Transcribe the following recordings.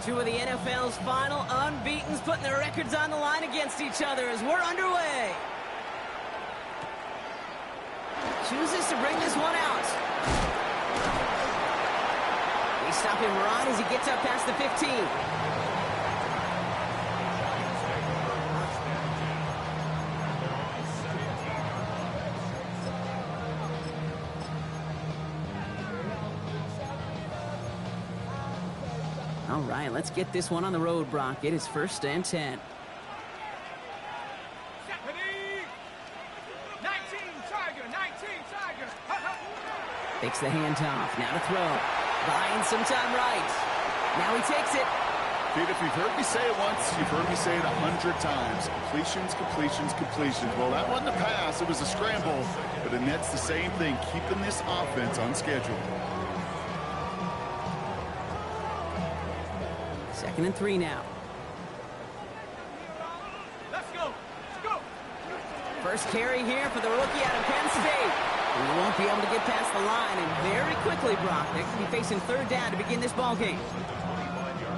Two of the NFL's final unbeatens putting their records on the line against each other as we're underway. Chooses to bring this one out. They stop him right as he gets up past the 15. All right, let's get this one on the road, Brock. It is 1st and 10. Takes the handoff. Now to throw. Buying some time right. Now he takes it. Pete, if you've heard me say it once, you've heard me say it 100 times. Completions, completions, completions. Well, that wasn't a pass. It was a scramble. But it nets the same thing, keeping this offense on schedule. 2nd and 3 now. Let's go. Let's go. First carry here for the rookie out of Penn State. He won't be able to get past the line, and very quickly, Brock, they could be facing 3rd down to begin this ball game.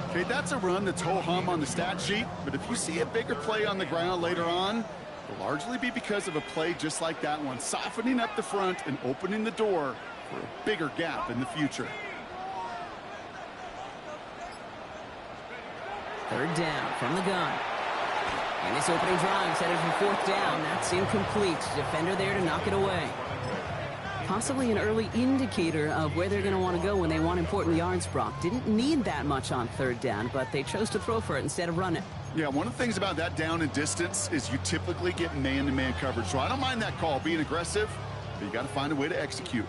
Okay, that's a run that's ho-hum on the stat sheet, but if you see a bigger play on the ground later on, it'll largely be because of a play just like that one, softening up the front and opening the door for a bigger gap in the future. 3rd down from the gun. And this opening drive is headed for 4th down. That's incomplete. Defender there to knock it away. Possibly an early indicator of where they're going to want to go when they want important yards, Brock. Didn't need that much on 3rd down, but they chose to throw for it instead of run it. Yeah, one of the things about that down and distance is you typically get man-to-man coverage. So I don't mind that call, being aggressive, but you got to find a way to execute.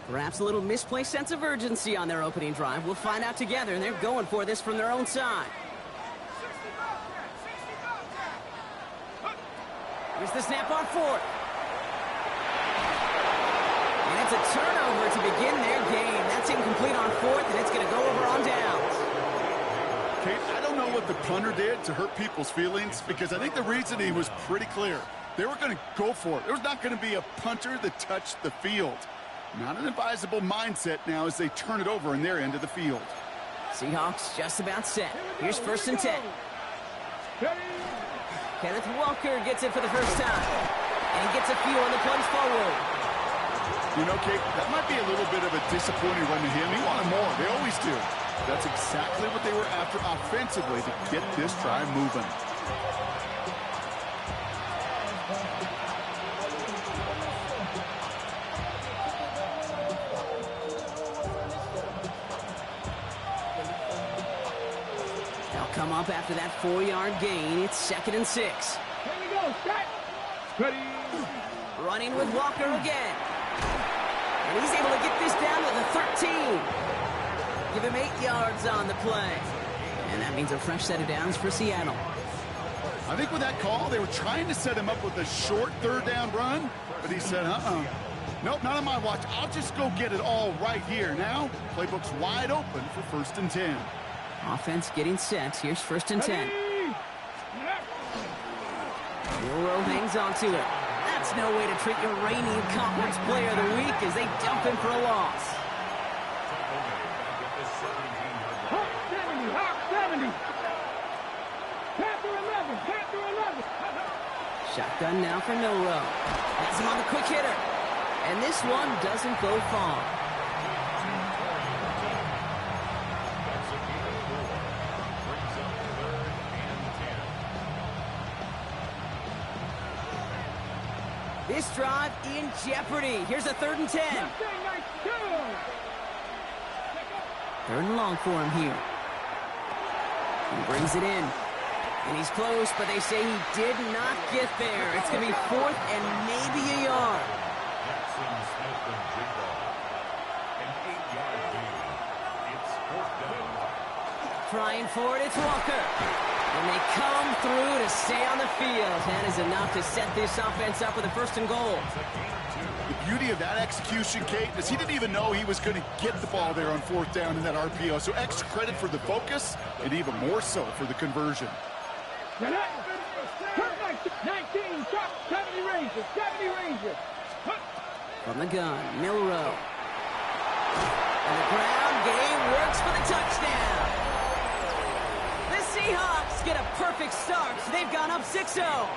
Perhaps a little misplaced sense of urgency on their opening drive. We'll find out together, and they're going for this from their own side. Here's the snap on 4th. And it's a turnover to begin their game. That's incomplete on 4th, and it's going to go over on downs. Kate, I don't know what the punter did to hurt people's feelings, because I think the reasoning was pretty clear. They were going to go for it. There was not going to be a punter that touched the field. Not an advisable mindset now as they turn it over in their end of the field. Seahawks just about set. Here's 1st and 10. Kenneth Walker gets it for the first time. And gets a few on the plunge forward. You know, Kate, that might be a little bit of a disappointing run to him. He wanted more. They always do. That's exactly what they were after offensively to get this drive moving. They'll come up after that 4-yard gain. It's 2nd and 6. Here we go. Start. Ready. Running with Walker again. And he's able to get this down to the 13. Give him 8 yards on the play. And that means a fresh set of downs for Seattle. I think with that call, they were trying to set him up with a short 3rd down run, but he said, nope, not on my watch. I'll just go get it all right here. Now, playbook's wide open for 1st and 10. Offense getting set. Here's 1st and 10. Milrow hangs on to it. That's no way to treat your reigning conference player of the week as they dump him for a loss. Hawk 70, Hawk 70. Panther 11, Panther 11. Shotgun now for Milrow. Has him on the quick hitter. And this one doesn't go far. This drive in jeopardy. Here's a 3rd and 10. 3rd and long for him here. He brings it in. And he's close, but they say he did not get there. It's going to be 4th and maybe a yard. Trying for it, it's Walker. And they come through to stay on the field. That is enough to set this offense up with a 1st and goal. The beauty of that execution, Kate, is he didn't even know he was going to get the ball there on 4th down in that RPO. So extra credit for the focus and even more so for the conversion. 19, 70 Rangers, 70 Rangers. From the gun, Milrow. And the ground game works for the touchdown. Seahawks get a perfect start. They've gone up 6-0.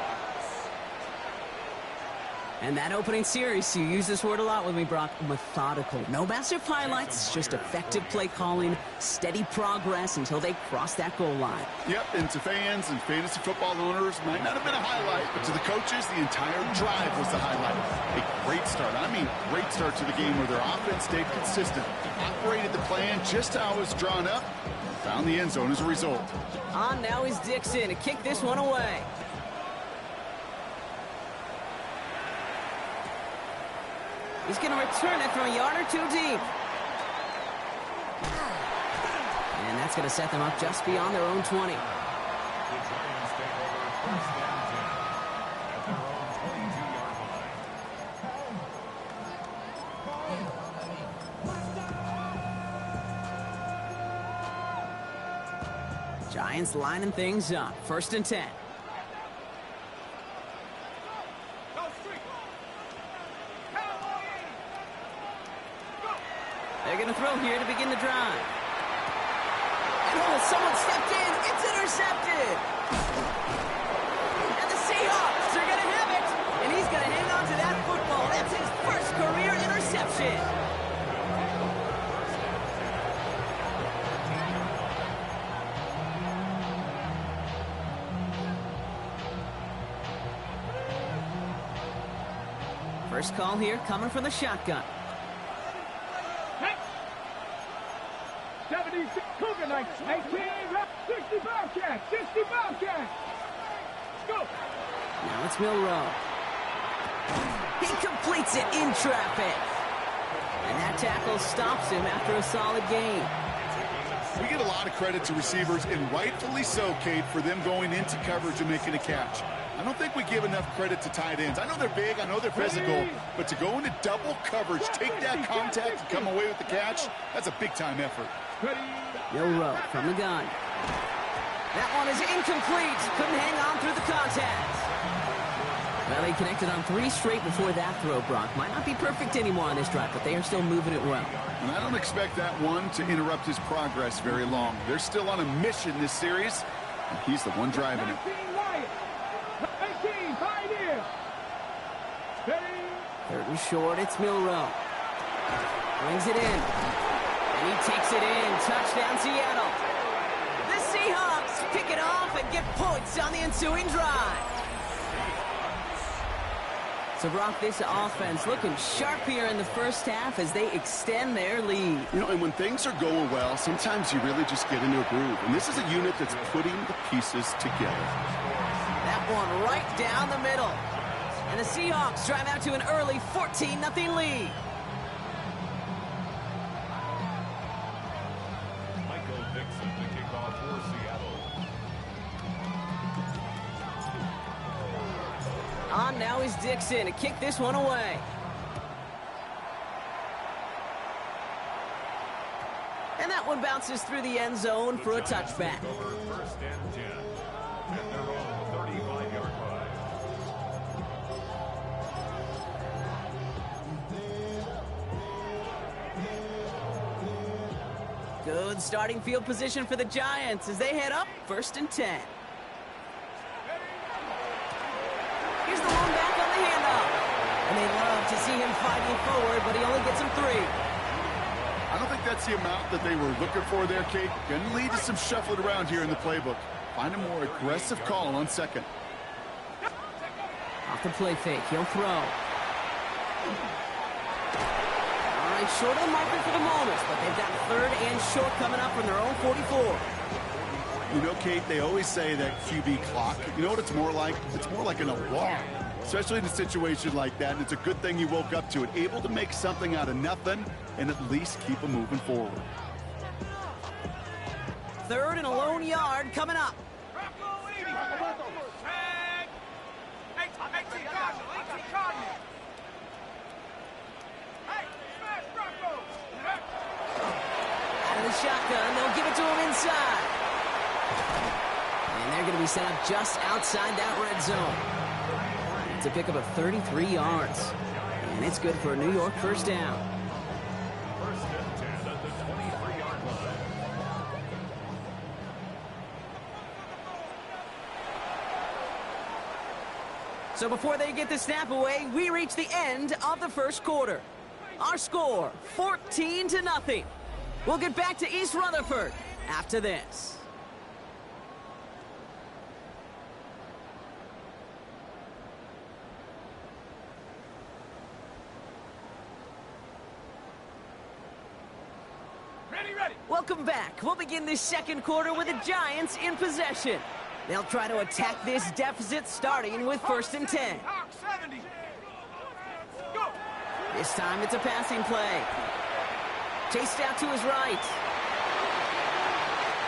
And that opening series, you use this word a lot with me, Brock, methodical. No massive highlights, just effective play calling, steady progress until they cross that goal line. Yep, and to fans and fantasy football owners, might not have been a highlight, but to the coaches, the entire drive was the highlight. A great start. I mean, great start to the game where their offense stayed consistent, operated the plan just how it was drawn up, found the end zone as a result. On now is Dixon to kick this one away. He's going to return it from a yard or two deep. And that's going to set them up just beyond their own 20. Giants lining things up. 1st and 10. They're going to throw here to begin the drive. And oh, someone stepped in. It's intercepted. And the Seahawks are going to have it. And he's going to hang on to that football. That's his first career interception. First call here coming from the shotgun. 76 Cougar Knights, 18, 65 cats, 65 cats. Go. Now it's Milrow. He completes it in traffic. And that tackle stops him after a solid gain. We get a lot of credit to receivers, and rightfully so, Kate, for them going into coverage and making a catch. I don't think we give enough credit to tight ends. I know they're big, I know they're physical, but to go into double coverage, take that contact, and come away with the catch, that's a big-time effort. Milrow from the gun. That one is incomplete. Couldn't hang on through the contact. Well, they connected on 3 straight before that throw, Brock. Might not be perfect anymore on this drive, but they are still moving it well. And I don't expect that one to interrupt his progress very long. They're still on a mission this series, and he's the one driving it. 19, Pioneer. 3rd and short, it's Milrow. Brings it in. And he takes it in. Touchdown, Seattle. The Seahawks pick it off and get points on the ensuing drive. So, Brock, this offense looking sharp here in the first half as they extend their lead. You know, and when things are going well, sometimes you really just get into a groove. And this is a unit that's putting the pieces together. That one right down the middle. And the Seahawks drive out to an early 14-0 lead. On now is Dixon to kick this one away. And that one bounces through the end zone for a touchback. 1st and 10 at their own 35-yard line. Good starting field position for the Giants as they head up 1st and 10. Here's the one back on the handoff. And they love to see him fighting forward, but he only gets him 3. I don't think that's the amount that they were looking for there, Kate. Going to lead to some shuffling around here in the playbook. Find a more aggressive call on 2nd. Off the play fake, he'll throw. All right, short of the marker for the moment, but they've got 3rd and short coming up from their own 44. You know, Kate, they always say that QB clock. You know what it's more like? It's more like an alarm, especially in a situation like that. And it's a good thing you woke up to it, able to make something out of nothing and at least keep them moving forward. 3rd and a lone yard coming up. Out of the shotgun, they'll give it to him inside. And they're going to be set up just outside that red zone. It's a pickup of 33 yards. And it's good for a New York 1st down. 1st and 10 at the 23-yard line. So before they get the snap away, we reach the end of the first quarter. Our score, 14-0. We'll get back to East Rutherford after this. Ready. Welcome back. We'll begin this second quarter with the Giants in possession. They'll try to attack this deficit starting with 1st and 10. Hawks 70. Go. This time it's a passing play. Chased out to his right.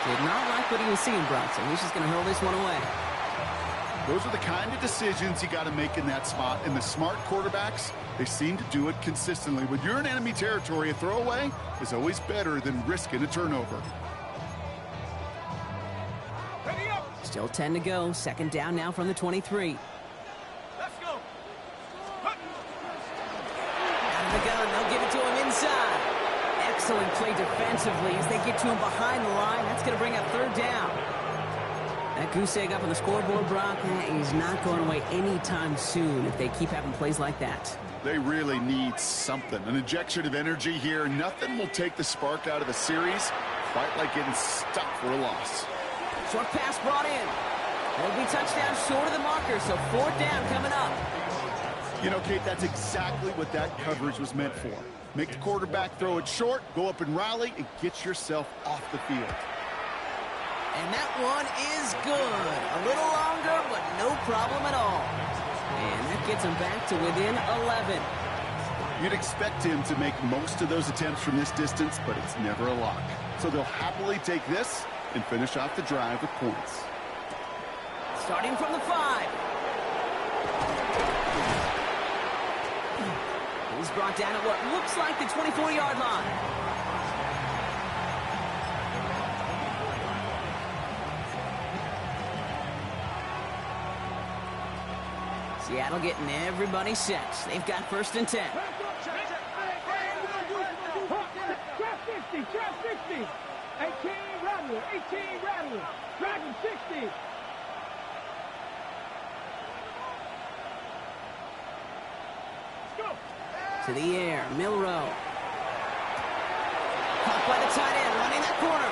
Did not like what he was seeing, Bronson. He's just going to hurl this one away. Those are the kind of decisions you got to make in that spot. And the smart quarterbacks, they seem to do it consistently. When you're in enemy territory, a throwaway is always better than risking a turnover. Ready up. Still 10 to go. 2nd down now from the 23. Let's go. Out of the gun. They'll give it to him inside. Excellent play defensively as they get to him behind the line. That's going to bring up 3rd down. That goose egg up on the scoreboard, Brock, is not going away anytime soon if they keep having plays like that. They really need something. An injection of energy here. Nothing will take the spark out of a series quite like getting stuck for a loss. Short pass brought in. It'll be touchdown short of the marker, so 4th down coming up. You know, Kate, that's exactly what that coverage was meant for. Make the quarterback throw it short, go up and rally, and get yourself off the field. And that one is good. A little longer, but no problem at all. And that gets him back to within 11. You'd expect him to make most of those attempts from this distance, but it's never a lock. So they'll happily take this and finish off the drive with points. Starting from the 5. He's brought down at what looks like the 24-yard line. Seattle getting everybody set. They've got 1st and 10. Trap 60. 18 Rattler. Dragon 60. Go. To the air, Milrow. Caught by the tight end, running that corner.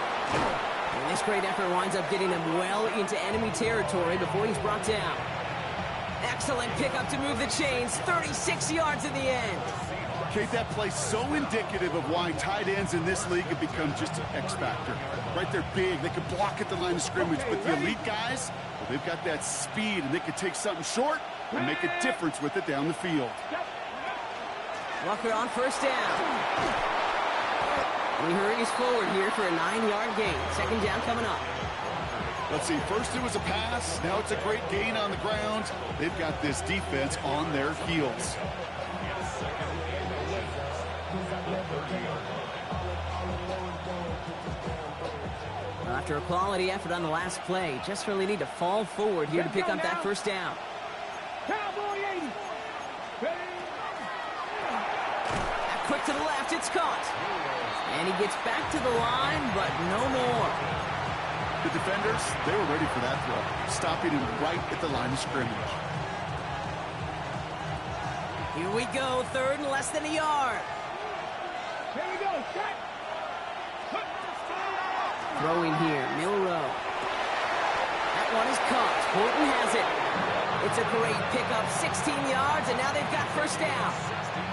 And this great effort winds up getting him well into enemy territory before he's brought down. Excellent pickup to move the chains. 36 yards in the end. Kate, that play's so indicative of why tight ends in this league have become just an X factor. Right, they're big. They can block at the line of scrimmage. But the elite guys, well, they've got that speed, and they can take something short and make a difference with it down the field. Walker on 1st down. And he hurries forward here for a 9-yard gain. 2nd down coming up. Let's see, first it was a pass, now it's a great gain on the ground. They've got this defense on their heels. Well, after a quality effort on the last play, just really need to fall forward here to pick up that 1st down. Cowboy 80. That quick to the left, it's caught. And he gets back to the line, but no more. The defenders, they were ready for that throw, stopping him right at the line of scrimmage. Here we go, 3rd and less than a yard. Here we go, set. Throwing here, Milrow. That one is caught. Horton has it. It's a great pickup, 16 yards, and now they've got 1st down.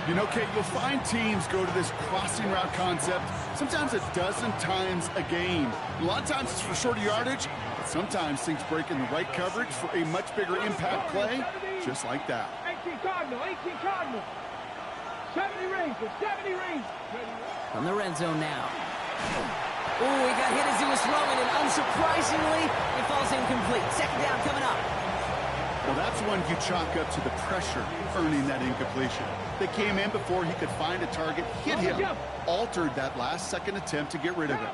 You know, Kate, you'll find teams go to this crossing route concept sometimes a dozen times a game. A lot of times it's for shorter yardage, but sometimes things break in the right coverage for a much bigger impact play, just like that. 18 Cardinal. 70 Rangers. From the red zone now. Oh, he got hit as he was throwing, and unsurprisingly, it falls incomplete. 2nd down coming up. Well, that's one you chalk up to the pressure earning that incompletion. They came in before he could find a target, hit him, altered that last-second attempt to get rid of it.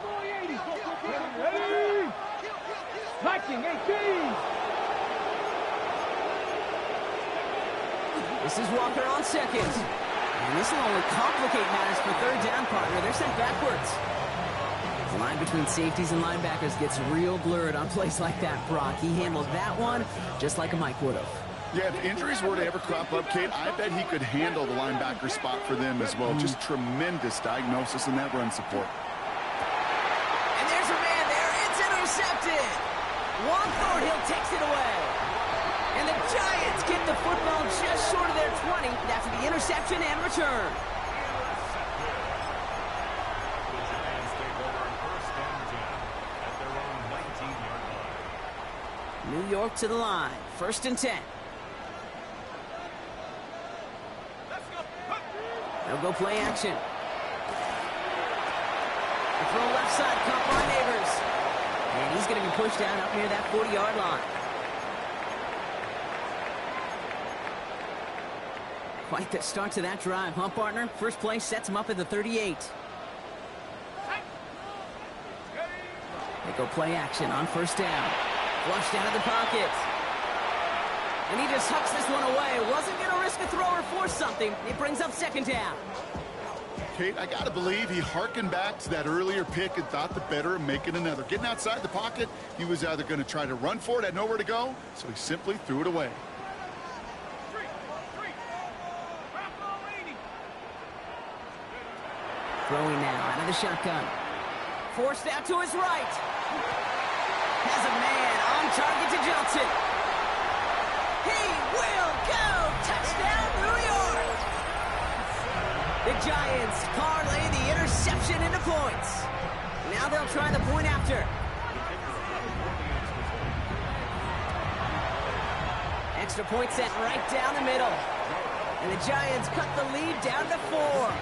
Viking 18. This is Walker on 2nd. And this will only complicate matters for 3rd down, partner. They're sent backwards. The line between safeties and linebackers gets real blurred on plays like that, Brock. He handled that one just like a Mike would have. Yeah, if injuries were to ever crop up, Kate, I bet he could handle the linebacker spot for them as well. Just tremendous diagnosis in that run support. And there's a man there. It's intercepted. One Thornhill takes it away. And the Giants get the football just short of their 20 after the interception and return. New York to the line. 1st and 10. They'll go play action. The throw left side, caught by Neighbors. And he's going to be pushed out up near that 40-yard line. Quite the start to that drive, huh, partner? First play sets him up at the 38. They go play action on 1st down. Flushed out of the pocket. And he just hucks this one away. Wasn't going to risk a throw or force something. It brings up 2nd down. Kate, I got to believe he hearkened back to that earlier pick and thought the better of making another. Getting outside the pocket, he was either going to try to run for it, had nowhere to go, so he simply threw it away. Throwing now out of the shotgun. Forced out to his right. Has a man on target to Johnson. He will go! Touchdown, New York! The Giants parlay the interception into points. Now they'll try the point after. Extra point set right down the middle. And the Giants cut the lead down to 4.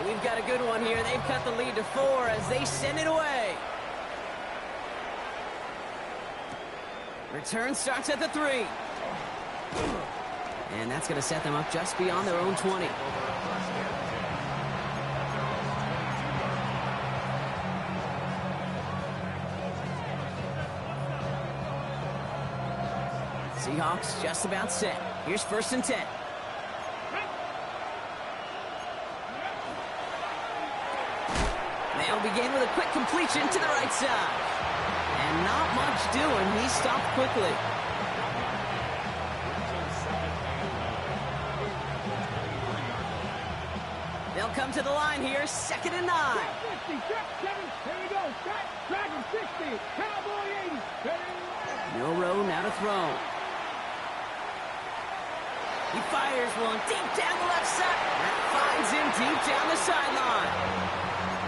We've got a good one here. They've cut the lead to 4 as they send it away. Return starts at the 3. And that's going to set them up just beyond their own 20. Seahawks just about set. Here's 1st and 10. They'll begin with a quick completion to the right side. And not much doing. He stopped quickly. They'll come to the line here. 2nd and 9. 50, check 7. Here we go. Shot. Dragon 60. Cowboy 80. Milrow now to throw. He fires one deep down the left side. That finds him deep down the sideline.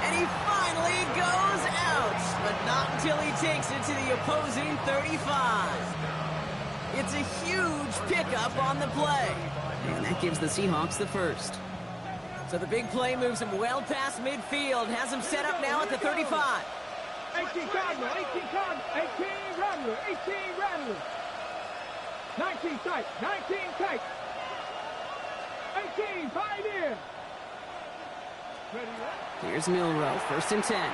And he finally goes out, but not until he takes it to the opposing 35. It's a huge pickup on the play. And that gives the Seahawks the first. So the big play moves him well past midfield, has him set up now at the 35. 18 Cardinal, 18 Cardinal, 18 Rattler, 18 Rattler. 19 tight, 19 tight. 18, 5 in. Here's Milrow, 1st and 10.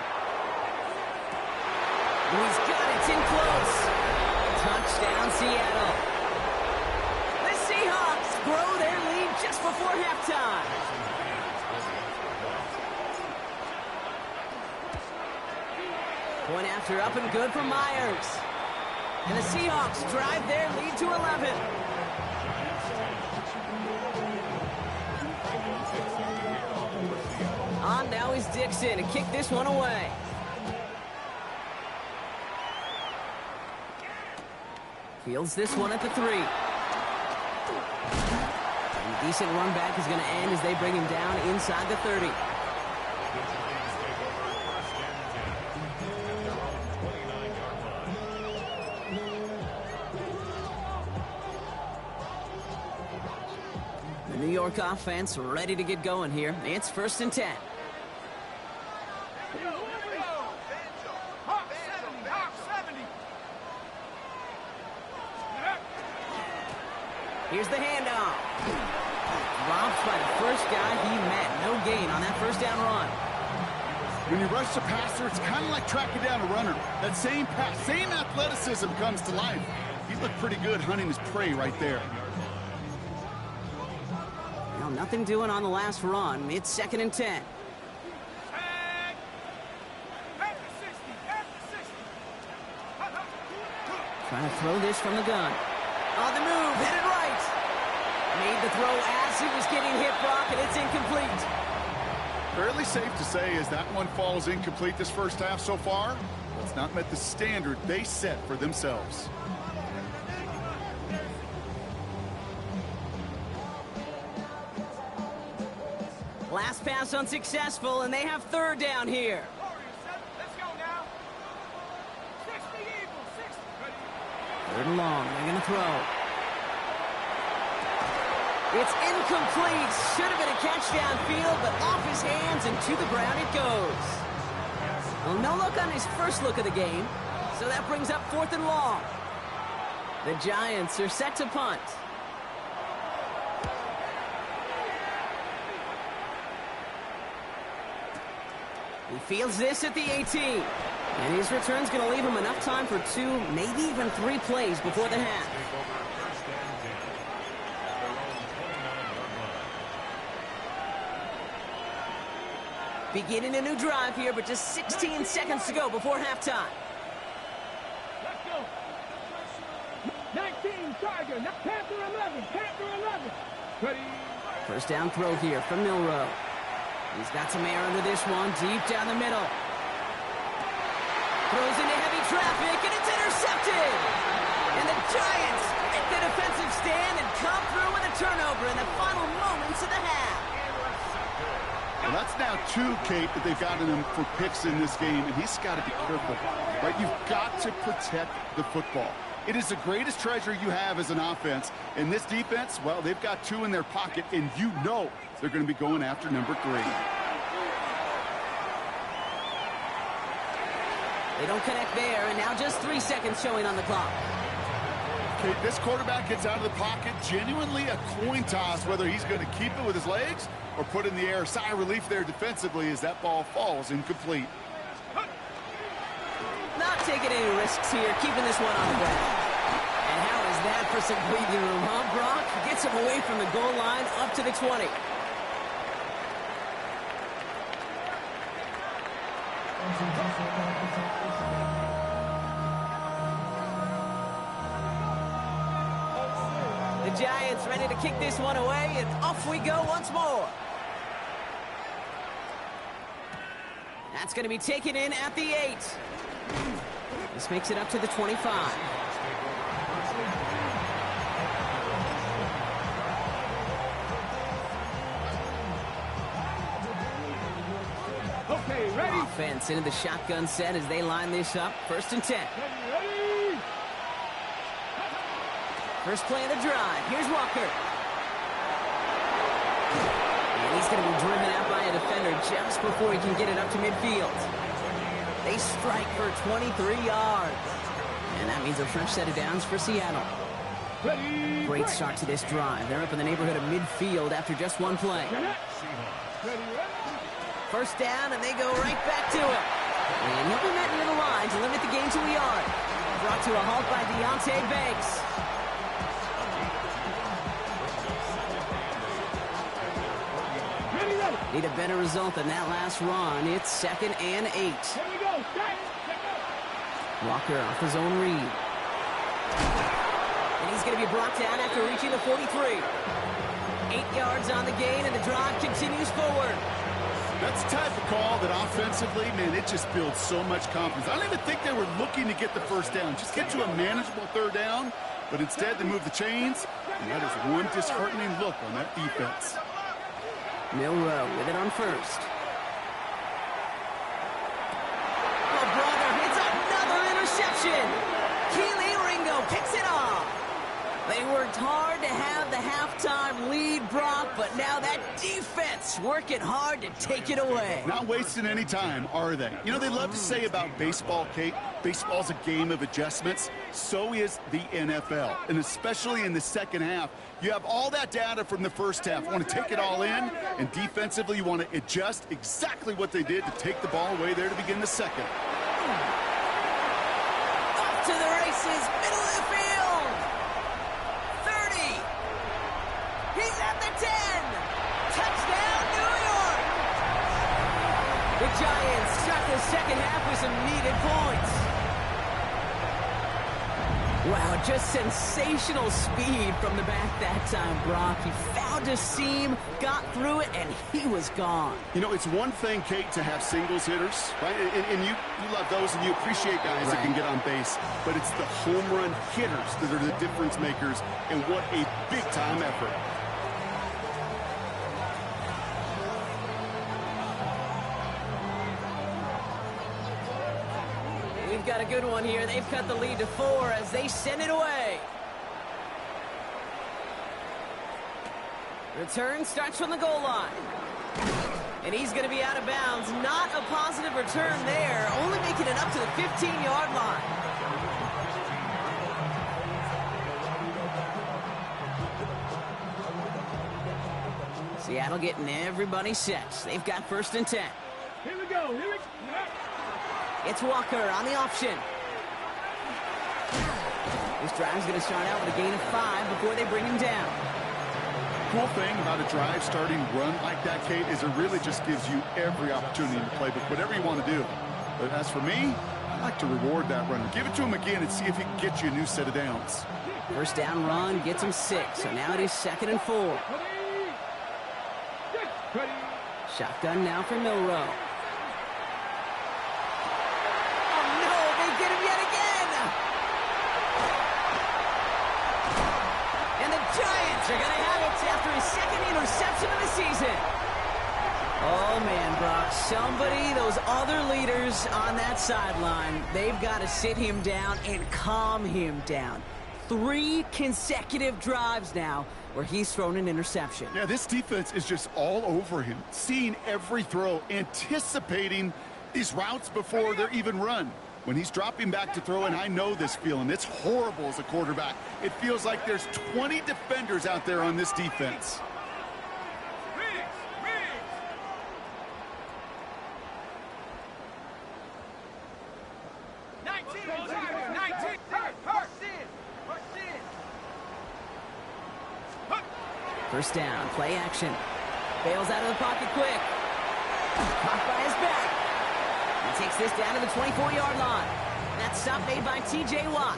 He's got it, it's in close. Touchdown, Seattle. The Seahawks grow their lead just before halftime. Point after up and good for Myers. And the Seahawks drive their lead to 11. On now is Dixon to kick this one away. Fields this one at the 3. And decent run back is going to end as they bring him down inside the 30. The New York offense ready to get going here. It's 1st and 10. Here's the handoff. Dropped by the first guy he met. No gain on that 1st down run. When you rush the passer, it's kind of like tracking down a runner. That same pass, same athleticism comes to life. He looked pretty good hunting his prey right there. Well, nothing doing on the last run. It's 2nd and 10. Trying to throw this from the gun. On the move, headed right. Made the throw as he was getting hit, Brock, and it's incomplete. Fairly safe to say as that one falls incomplete this first half so far. It's not met the standard they set for themselves. Last pass unsuccessful, and they have third down here. Let's go now. 60 Eagles, 60. Third and long, they're going to throw. It's incomplete. Should have been a catch downfield, but off his hands and to the ground it goes. Well, no look on his first look of the game, so that brings up fourth and long. The Giants are set to punt. He fields this at the 18. And his return's going to leave him enough time for 2, maybe even 3 plays before the half. Beginning a new drive here, but just 16 seconds to go before halftime. Let's go. 19 Tiger, Panther 11, Panther 11. Ready. First down throw here from Milrow. He's got some air under this one, deep down the middle. Throws into heavy traffic, and it's intercepted! And the Giants make the defensive stand and come through with a turnover in the final moments of the half. Well, that's now 2, Kate, that they've gotten him for picks in this game, and he's got to be careful. Right? You've got to protect the football. It is the greatest treasure you have as an offense. And this defense, well, they've got 2 in their pocket, and you know they're going to be going after number 3. They don't connect there, and now just 3 seconds showing on the clock. Okay, this quarterback gets out of the pocket, genuinely a coin toss, whether he's going to keep it with his legs or put in the air. Sigh of relief there defensively as that ball falls incomplete. Not taking any risks here, keeping this one on the ground. And how is that for some breathing room, huh, Brock? Gets him away from the goal line up to the 20. The Giants ready to kick this one away, and off we go once more. That's going to be taken in at the 8. This makes it up to the 25. Okay, ready. Offense into the shotgun set as they line this up. First and 10. Ready. First play of the drive. Here's Walker. And he's going to be driven out by a defender just before he can get it up to midfield. They strike for 23 yards. And that means a fresh set of downs for Seattle. Ready. Great start to this drive. They're up in the neighborhood of midfield after just 1 play. Ready. First down, and they go right back to it. And he'll be met near the line to limit the game to a yard. Brought to a halt by Deontay Banks. Need a better result than that last run. It's 2nd and 8. Here we go. Walker off his own read. And he's going to be brought down after reaching the 43. 8 yards on the gain, and the drive continues forward. That's the type of call that offensively, man, it just builds so much confidence. I don't even think they were looking to get the first down. Just get to a manageable 3rd down, but instead they move the chains, and that is one disheartening look on that defense. Milrow with it on first. Oh, brother, it's another interception. Keely Ringo picks it off. They worked hard to have the halftime lead, Brock, but now that defense working hard to take it away. Not wasting any time, are they? You know, they love to say about baseball, Kate, baseball's a game of adjustments. So is the NFL, and especially in the second half. You have all that data from the first half. You want to take it all in, and defensively you want to adjust exactly what they did to take the ball away there to begin the second. Off to the races, middle of the field. 30. He's at the 10. Touchdown, New York. The Giants start the second half with some needed points. Wow, just sensational speed from the back that time, Brock. He found a seam, got through it, and he was gone. You know, it's one thing, Kate, to have singles hitters, right? And you love those, and you appreciate guys that can get on base. But it's the home run hitters that are the difference makers, and what a big-time effort. We've got a good one here. They've cut the lead to 4 as they send it away. Return starts from the goal line. And he's going to be out of bounds. Not a positive return there, only making it up to the 15-yard line. Seattle getting everybody set. They've got 1st and 10. Here we go. Here we go. It's Walker on the option. This drive's going to start out with a gain of 5 before they bring him down. Cool thing about a drive starting run like that, Kate, is it really just gives you every opportunity to play with whatever you want to do. But as for me, I like to reward that runner. Give it to him again and see if he can get you a new set of downs. 1st down run gets him 6. So now it is 2nd and 4. Shotgun now for Milrow. Get him yet again. And the Giants are going to have it after his 2nd interception of the season. Oh, man, Brock. Somebody, those other leaders on that sideline, they've got to sit him down and calm him down. 3 consecutive drives now where he's thrown an interception. Yeah, this defense is just all over him, seeing every throw, anticipating these routes before they're even run. When he's dropping back to throw, and I know this feeling, it's horrible as a quarterback. It feels like there's 20 defenders out there on this defense. First down, play action. Bails out of the pocket quick. Caught by his back. He takes this down to the 24-yard line. That stop made by T.J. Watt.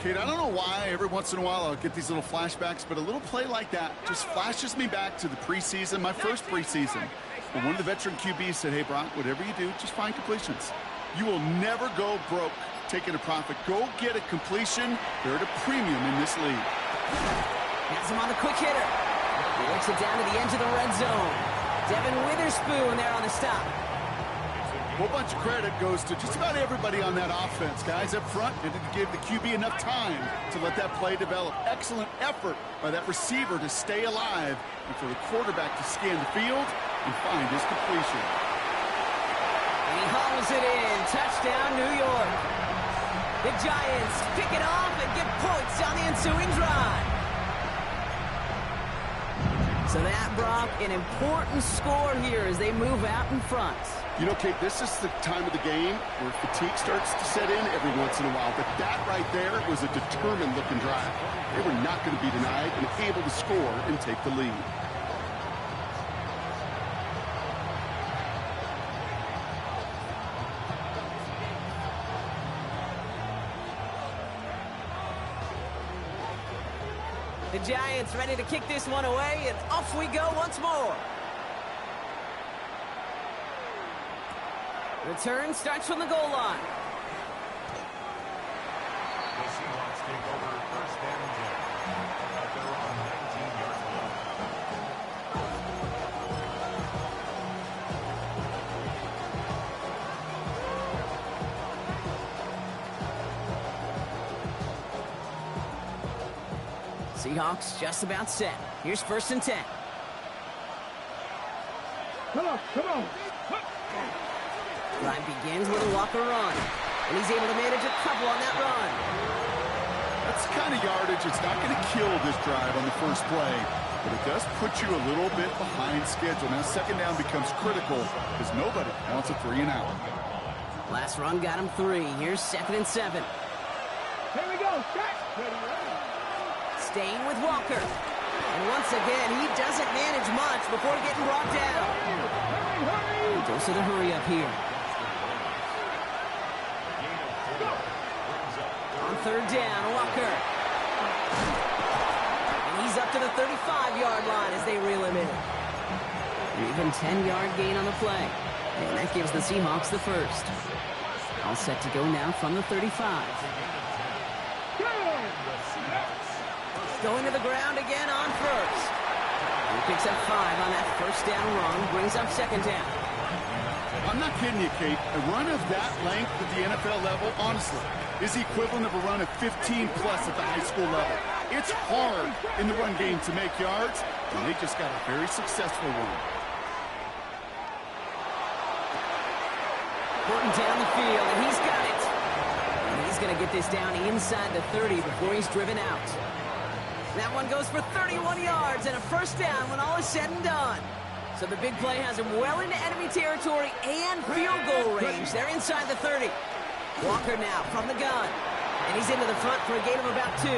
Kate, I don't know why every once in a while I'll get these little flashbacks, but a little play like that just flashes me back to the preseason, my first preseason. And one of the veteran QBs said, hey, Brock, whatever you do, just find completions. You will never go broke taking a profit. Go get a completion. They're at a premium in this league. Has him on the quick hitter. He works it down to the edge of the red zone. Devin Witherspoon there on the stop. A whole bunch of credit goes to just about everybody on that offense. Guys up front, and to give the QB enough time to let that play develop. Excellent effort by that receiver to stay alive and for the quarterback to scan the field and find his completion. And he hauls it in. Touchdown, New York. The Giants pick it off and get points on the ensuing drive. So that, Brock, an important score here as they move out in front. You know, Kate, this is the time of the game where fatigue starts to set in every once in a while. But that right there was a determined-looking drive. They were not going to be denied and able to score and take the lead. The Giants ready to kick this one away, and off we go once more. Return starts from the goal line. The Seahawks take over 1st and 10 at their own 19-yard line. Seahawks just about set. Here's 1st and 10. Come on, come on. Drive begins with a Walker run, and he's able to manage a couple on that run. That's the kind of yardage. It's not going to kill this drive on the first play, but it does put you a little bit behind schedule. Now 2nd down becomes critical because nobody wants a 3 and out. Last run got him 3. Here's 2nd and 7. Here we go. Check. Ready, ready. Staying with Walker. And once again, he doesn't manage much before getting brought down. Hurry, hurry. Dose of the hurry up here. On third down, Walker. And he's up to the 35-yard line as they reel him in. An even 10-yard gain on the play. And that gives the Seahawks the first. All set to go now from the 35. Going to the ground again on first. He picks up 5 on that first down run, brings up second down. I'm not kidding you, Kate. A run of that length at the NFL level, honestly, is the equivalent of a run of 15-plus at the high school level. It's hard in the run game to make yards, and they just got a very successful one. Burton down the field, and he's got it. And he's going to get this down inside the 30 before he's driven out. That one goes for 31 yards and a first down when all is said and done. So the big play has him well into enemy territory and field goal range. They're inside the 30. Walker now from the gun. And he's into the front for a gain of about 2.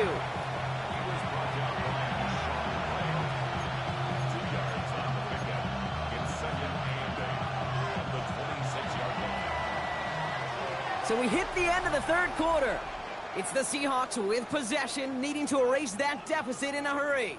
So we hit the end of the third quarter. It's the Seahawks with possession, needing to erase that deficit in a hurry.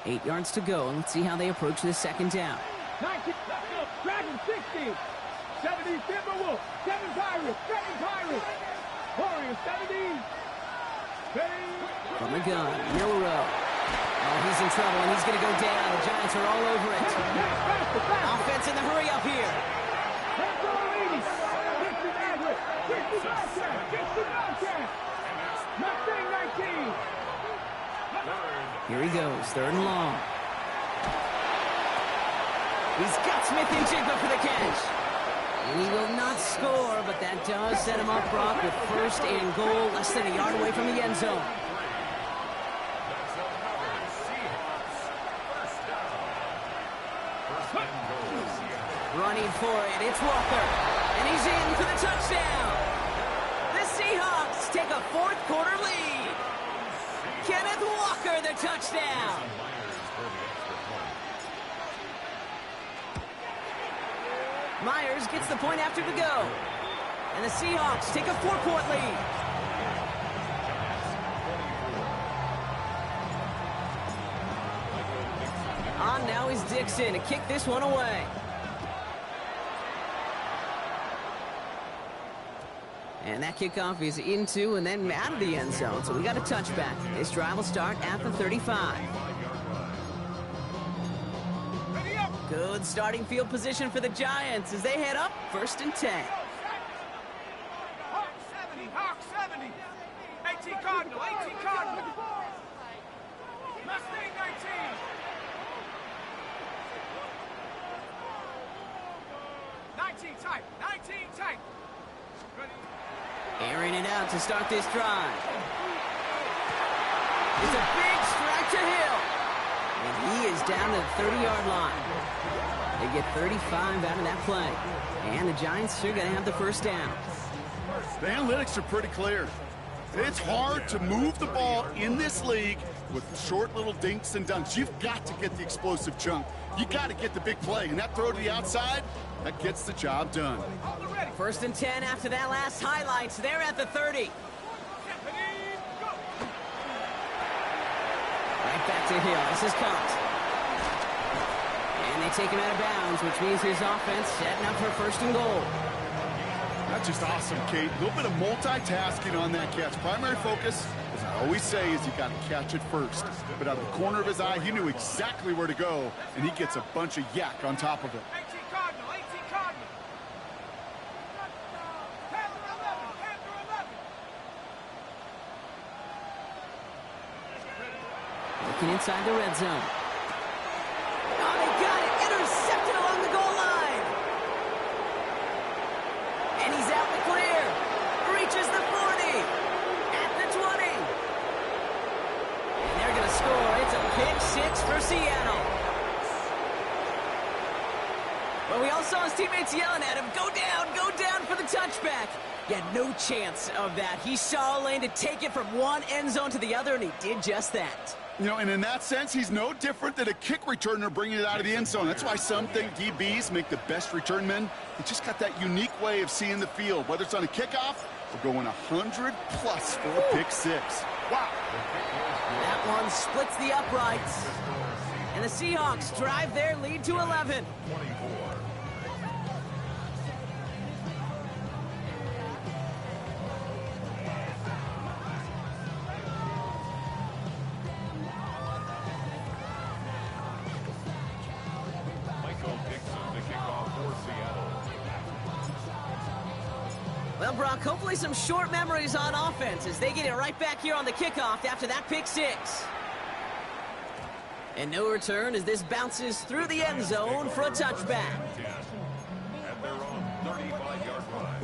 Eight yards to go, and let's see how they approach this second down. 19, Dragon 60. 70 Timberwolves, 7 Pirates, 7 Pirates. Warriors 70. From the gun, Milrow. Oh, he's in trouble, and he's going to go down. The Giants are all over it. Offense in the hurry up here. Here he goes, third and long. He's got Smith and Jigba for the catch. And he will not score, but that does set him up, Brock, with first and goal, less than a yard away from the end zone. Running for it, it's Walker. And he's in for the touchdown. The Seahawks take a fourth quarter lead. Kenneth Walker, the touchdown. Myers gets the point after the go. And the Seahawks take a 4-point lead. On now is Dixon to kick this one away. And that kickoff is into and then out of the end zone. So we got a touchback. This drive will start at the 35. Good starting field position for the Giants as they head up first and 10. Hawk 70, Hawk 70. 18 Cardinal, 18 Cardinal. Mustang 19. Tight, 19 tight. Airing it out to start this drive. It's a big strike to Hill. And he is down to the 30-yard line. They get 35 out of that play. And the Giants are going to have the first down. The analytics are pretty clear. It's hard to move the ball in this league with short little dinks and dunks. You've got to get the explosive chunk. You got to get the big play. And that throw to the outside, that gets the job done. First and 10 after that last highlight. They're at the 30. Right back to Hill. This is caught. And they take him out of bounds, which means his offense setting up for first and goal. That's just awesome, Kate. A little bit of multitasking on that catch. Primary focus, as I always say, is you got to catch it first. But out of the corner of his eye, he knew exactly where to go, and he gets a bunch of yak on top of it. 18 Cardinal, 18 Cardinal. Looking inside the red zone. Oh, they got it! Intercepted along the goal line! And he's out the clear. Reaches the 40. At the 20. And they're going to score. It's a pick six for Seattle. Well, we all saw his teammates yelling at him, go down for the touchback. He had no chance of that. He saw a lane to take it from one end zone to the other, and he did just that. You know, and in that sense, he's no different than a kick returner bringing it out of the end zone. That's why some think DBs make the best return men. They just got that unique way of seeing the field, whether it's on a kickoff or going 100+ for a pick six. Wow. That one splits the uprights. And the Seahawks drive their lead to 11. 24. Well, Brock, hopefully some short memories on offense as they get it right back here on the kickoff after that pick six. And no return as this bounces through the end zone for a touchback. At their own 35-yard line.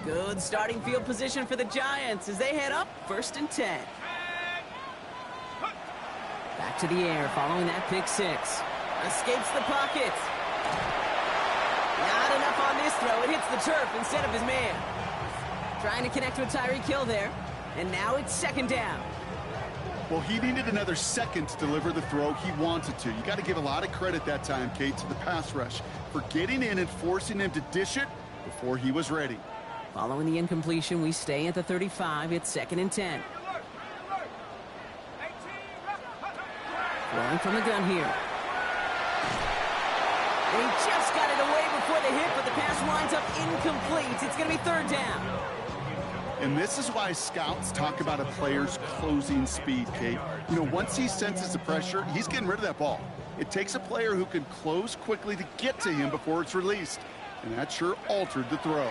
Good starting field position for the Giants as they head up 1st and 10. Back to the air following that pick six. Escapes the pocket. Not enough on this throw. It hits the turf instead of his man. Trying to connect with Tyreek Hill there. And now it's 2nd down. Well, he needed another second to deliver the throw he wanted to. You got to give a lot of credit that time, Kate, to the pass rush for getting in and forcing him to dish it before he was ready. Following the incompletion, we stay at the 35. It's 2nd and 10. Throwing from the gun here. And he just got it away before the hit, but the pass winds up incomplete. It's going to be 3rd down. And this is why scouts talk about a player's closing speed, Kate. You know, once he senses the pressure, he's getting rid of that ball. It takes a player who can close quickly to get to him before it's released. And that sure altered the throw.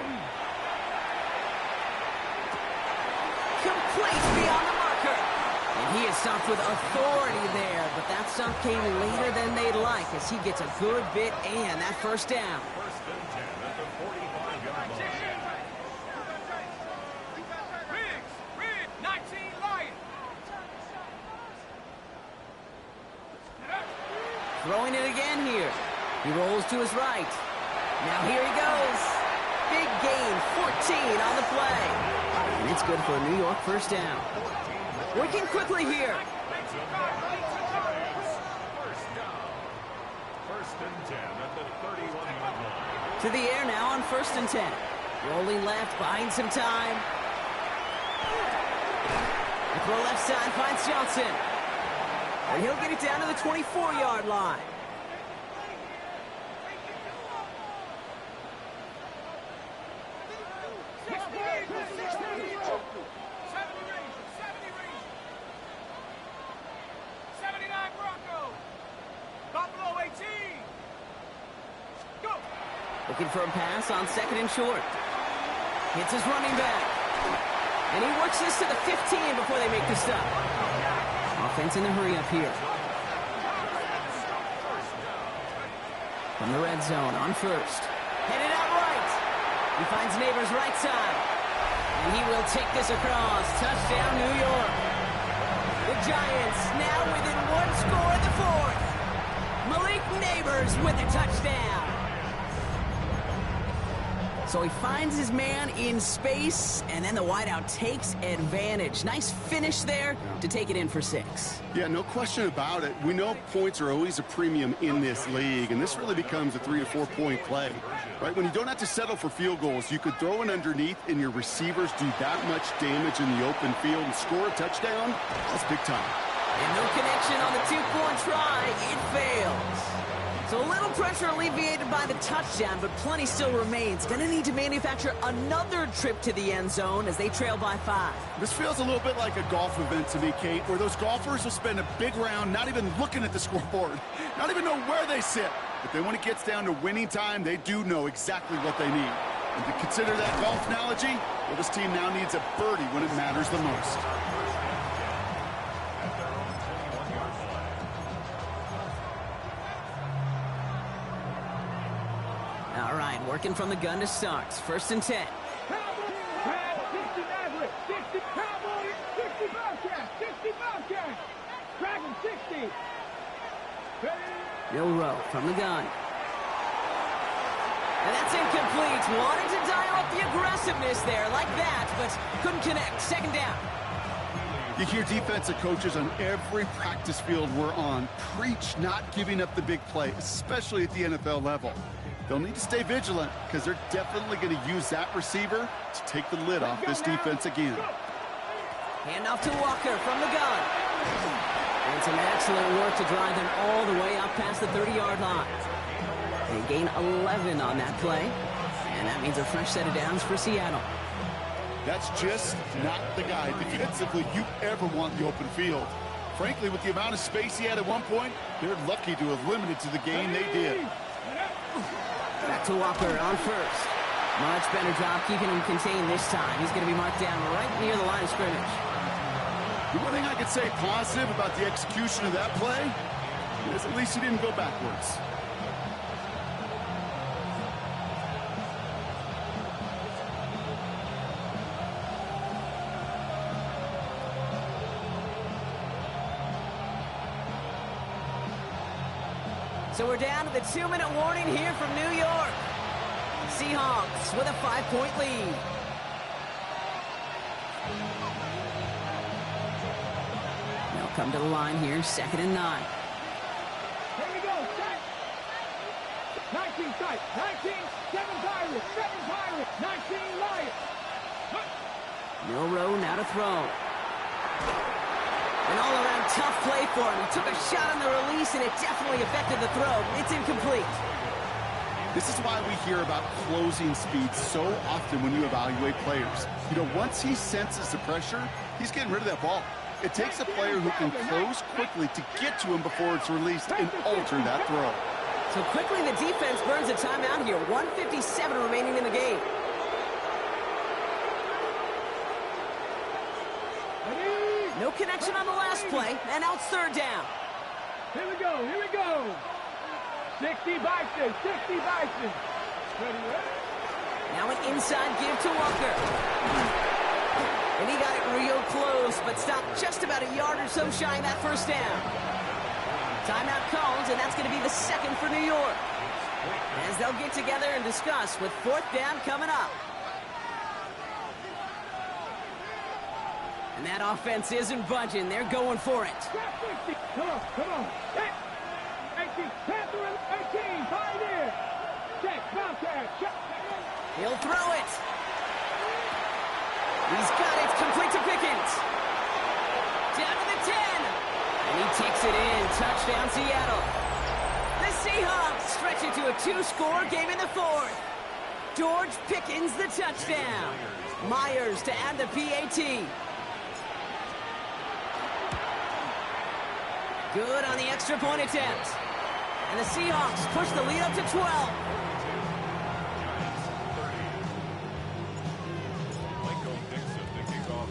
Complete beyond the marker. And he is stopped with authority there, but that stop came later than they'd like as he gets a good bit and that 1st down. 1st and 10 at the 45-yard line. Throwing it again here. He rolls to his right. Now here he goes. Big gain, 14 on the play. And it's good for a New York 1st down. Working quickly here. 1st and 10 at the 31-yard line. To the air now on 1st and 10. Rolling left, buying some time. The throw left side finds Johnson. And he'll get it down to the 24-yard line. Looking for a pass on 2nd and short. Hits his running back. And he works this to the 15 before they make the stop. Offense in the hurry up here. From the red zone on 1st. Headed out right. He finds Neighbors right side. And he will take this across. Touchdown, New York. The Giants now within 1 score in the 4th. Malik Neighbors with a touchdown. So he finds his man in space, and then the wideout takes advantage. Nice finish there to take it in for 6. Yeah, no question about it. We know points are always a premium in this league, and this really becomes a 3 to 4 point play. Right? When you don't have to settle for field goals, you could throw it underneath, and your receivers do that much damage in the open field and score a touchdown. That's big time. And no connection on the 2-point try. It fails. So a little pressure alleviated by the touchdown, but plenty still remains. Going to need to manufacture another trip to the end zone as they trail by 5. This feels a little bit like a golf event to me, Kate, where those golfers will spend a big round not even looking at the scoreboard, not even know where they sit. But then when it gets down to winning time, they do know exactly what they need. And to consider that golf analogy, well, this team now needs a birdie when it matters the most. All right, working from the gun to start. 1st and 10. 60 Maverick, 60 Cowboys, 60 Bobcats, 60 Bobcats. Dragon 60. No row from the gun. And that's incomplete. Wanted to dial up the aggressiveness there like that, but couldn't connect. Second down. You hear defensive coaches on every practice field we're on preach not giving up the big play, especially at the NFL level. They'll need to stay vigilant because they're definitely going to use that receiver to take the lid off this defense again. Handoff to Walker from the gun. And some excellent work to drive them all the way up past the 30-yard line. They gain 11 on that play, and that means a fresh set of downs for Seattle. That's just not the guy defensively you ever want in the open field. Frankly, with the amount of space he had at one point, they're lucky to have limited to the game they did. Back to Walker on first. Much better job keeping him contained this time. He's going to be marked down right near the line of scrimmage. The one thing I could say positive about the execution of that play is at least he didn't go backwards. So we're down to the 2-minute warning here from New York. Seahawks with a 5-point lead. They'll come to the line here, 2nd and 9. Here we go, set. 19 tight, 19, 7 Pirates, 19 Lions. No row, now to throw. An all-around tough play for him. He took a shot on the release, and it definitely affected the throw. It's incomplete. This is why we hear about closing speed so often when you evaluate players. You know, once he senses the pressure, he's getting rid of that ball. It takes a player who can close quickly to get to him before it's released and alter that throw. So quickly the defense burns a timeout here. 1:57 remaining in the game. No connection on the last play, and now it's 3rd down. Here we go, here we go. 60 Bison, 60 Bison. Ready, ready? Now an inside give to Walker. And he got it real close, but stopped just about a yard or so shy of that 1st down. Timeout called, and that's going to be the 2nd for New York. As they'll get together and discuss with 4th down coming up. And that offense isn't budging. They're going for it. Come on, come on. 18, Panther 18, Pioneer. Check, Bobcat, check. He'll throw it. He's got it. Complete to Pickens. Down to the 10. And he takes it in. Touchdown, Seattle. The Seahawks stretch it to a 2-score game in the 4th. George Pickens, the touchdown. Myers to add the PAT. Good on the extra point attempt. And the Seahawks push the lead up to 12.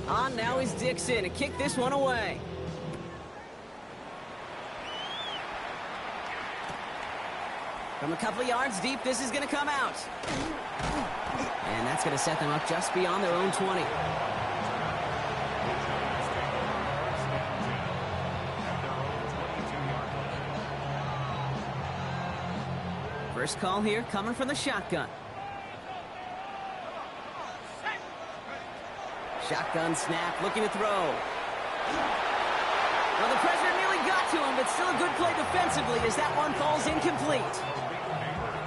On now is Dixon to kick this one away. From a couple of yards deep, this is going to come out. And that's going to set them up just beyond their own 20. First call here coming from the shotgun. Shotgun snap, looking to throw. Well, the pressure nearly got to him, but still a good play defensively as that one falls incomplete.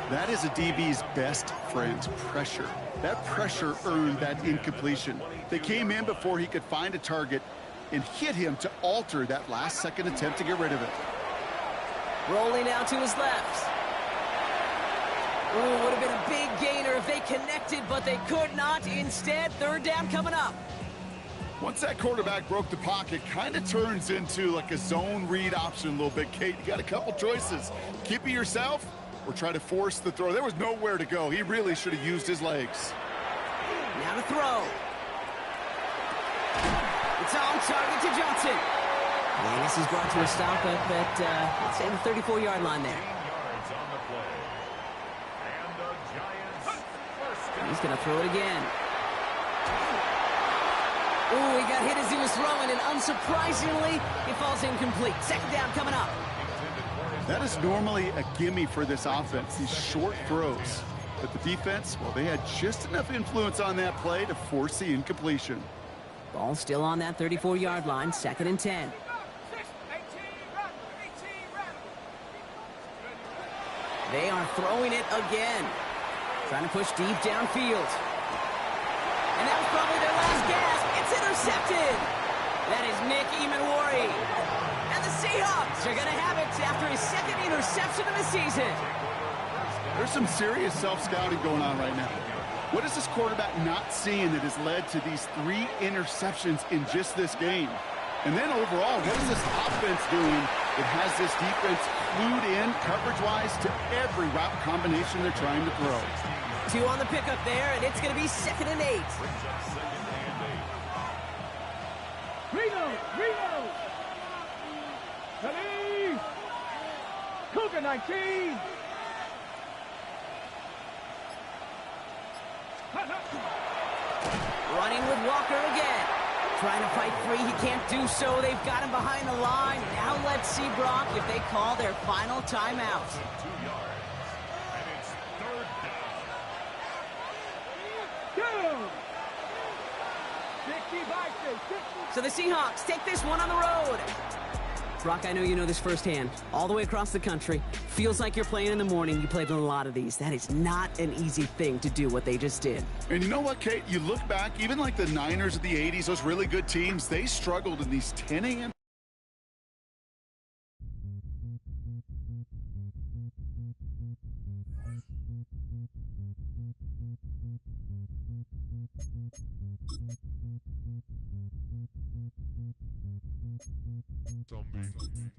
That is a DB's best friend, pressure. That pressure earned that incompletion. They came in before he could find a target and hit him to alter that last-second attempt to get rid of it. Rolling out to his left. Ooh, would have been a big gainer if they connected, but they could not. Instead, 3rd down coming up. Once that quarterback broke the pocket, kind of turns into like a zone read option a little bit. Kate, you got a couple choices. Keep it yourself or try to force the throw. There was nowhere to go. He really should have used his legs. Now to throw. It's on target to Johnson. And this is brought to a stop at let's say the 34-yard line there. He's going to throw it again. Ooh, he got hit as he was throwing, and unsurprisingly, he falls incomplete. 2nd down coming up. That is normally a gimme for this offense, these short throws. But the defense, well, they had just enough influence on that play to force the incompletion. Ball still on that 34-yard line, 2nd and 10. They are throwing it again. Trying to push deep downfield. And that was probably their last gasp. It's intercepted. That is Nick Emanwari. And the Seahawks are going to have it after his 2nd interception of the season. There's some serious self-scouting going on right now. What is this quarterback not seeing that has led to these 3 interceptions in just this game? And then overall, what is this offense doing that has this defense clued in coverage-wise to every route combination they're trying to throw? 2 on the pickup there, and it's going to be 2nd and 8. Reno! Ready! Cougar 19! Running with Walker again. Trying to fight free. He can't do so. They've got him behind the line. Now let's see, Brock, if they call their final timeout. 2 yards. And it's 3rd down. Go! 60 by 60. So the Seahawks take this one on the road. Brock, I know you know this firsthand. All the way across the country. Feels like you're playing in the morning. You played in a lot of these. That is not an easy thing to do, what they just did. And you know what, Kate? You look back, even like the Niners of the 80s, those really good teams, they struggled in these 10 a.m. Zombie Nation.